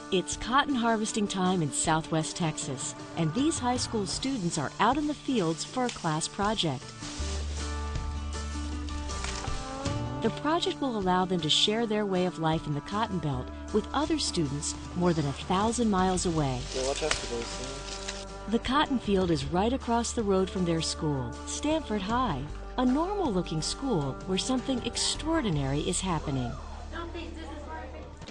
It's cotton harvesting time in Southwest Texas, and these high school students are out in the fields for a class project. The project will allow them to share their way of life in the Cotton Belt with other students more than 1,000 miles away. The cotton field is right across the road from their school, Stanford High, a normal-looking school where something extraordinary is happening.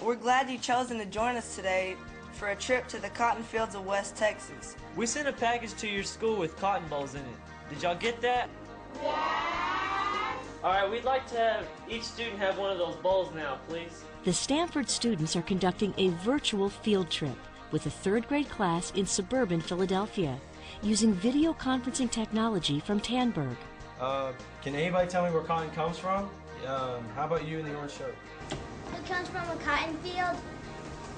We're glad you've chosen to join us today for a trip to the cotton fields of West Texas. We sent a package to your school with cotton balls in it. Did y'all get that? Yeah! All right, we'd like to have each student have one of those bowls now, please. The Stanford students are conducting a virtual field trip with a third-grade class in suburban Philadelphia using video conferencing technology from Tandberg. Can anybody tell me where cotton comes from? How about you in the orange shirt? It comes from a cotton field.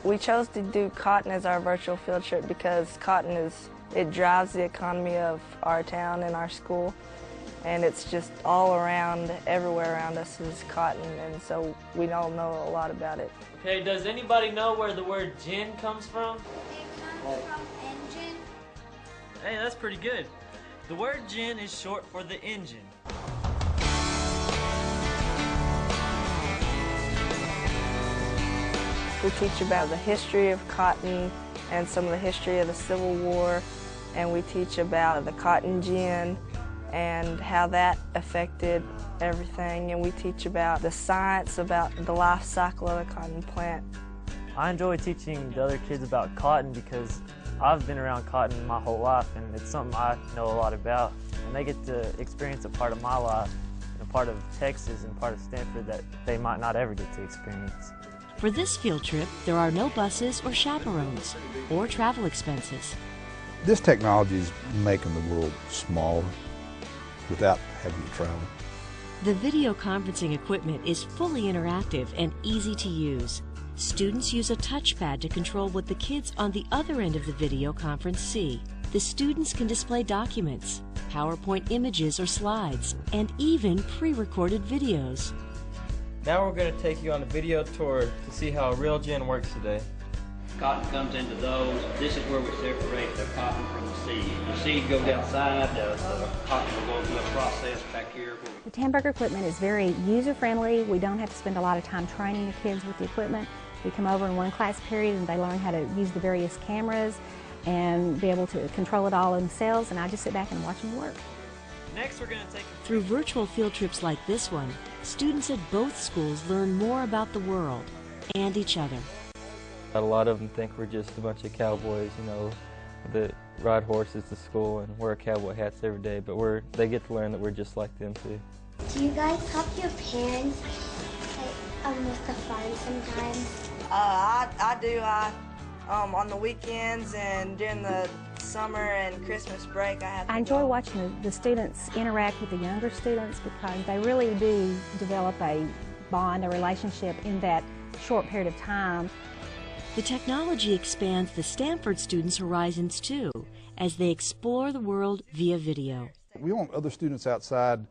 We chose to do cotton as our virtual field trip because cotton it drives the economy of our town and our school. And it's just all around, everywhere around us is cotton, and so we all know a lot about it. Okay, does anybody know where the word gin comes from? It comes from engine. Hey, that's pretty good. The word gin is short for the engine. We teach about the history of cotton and some of the history of the Civil War, and we teach about the cotton gin and how that affected everything, and we teach about the science about the life cycle of the cotton plant. I enjoy teaching the other kids about cotton because I've been around cotton my whole life, and it's something I know a lot about, and they get to experience a part of my life, and a part of Texas and part of Stanford that they might not ever get to experience. For this field trip, there are no buses or chaperones or travel expenses. This technology is making the world smaller without having to travel. The video conferencing equipment is fully interactive and easy to use. Students use a touchpad to control what the kids on the other end of the video conference see. The students can display documents, PowerPoint images or slides, and even pre-recorded videos. Now we're going to take you on a video tour to see how a real gin works today. Cotton comes into those. This is where we separate the cotton from the seed. The seed goes outside, the cotton will go through a process back here. The Tandberg equipment is very user-friendly. We don't have to spend a lot of time training the kids with the equipment. We come over in one class period and they learn how to use the various cameras and be able to control it all themselves, and I just sit back and watch them work. Next, we're going to take Through virtual field trips like this one, students at both schools learn more about the world and each other. A lot of them think we're just a bunch of cowboys, you know, that ride horses to school and wear cowboy hats every day, but they get to learn that we're just like them too. Do you guys help your parents with the fun sometimes? I do. On the weekends and during the summer and Christmas break, I enjoy watching the students interact with the younger students because they really do develop a bond, a relationship in that short period of time. The technology expands the Stanford students' horizons too, as they explore the world via video. We want other students outside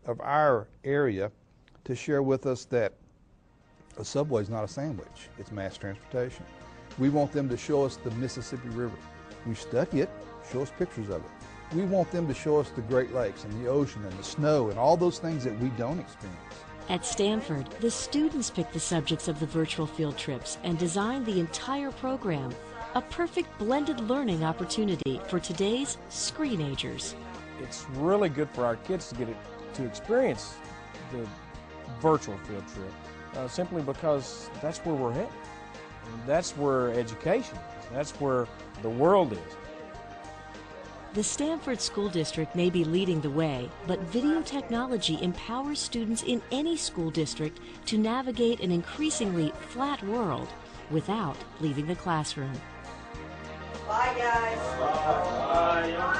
of our area to share with us that a subway is not a sandwich, it's mass transportation. We want them to show us the Mississippi River. We study it, show us pictures of it. We want them to show us the Great Lakes and the ocean and the snow and all those things that we don't experience. At Stanford, the students pick the subjects of the virtual field trips and design the entire program, a perfect blended learning opportunity for today's screenagers. It's really good for our kids to get to experience the virtual field trip, simply because that's where we're headed. That's where education is. That's where the world is. The Stanford School District may be leading the way, but video technology empowers students in any school district to navigate an increasingly flat world without leaving the classroom. Bye, guys. Bye.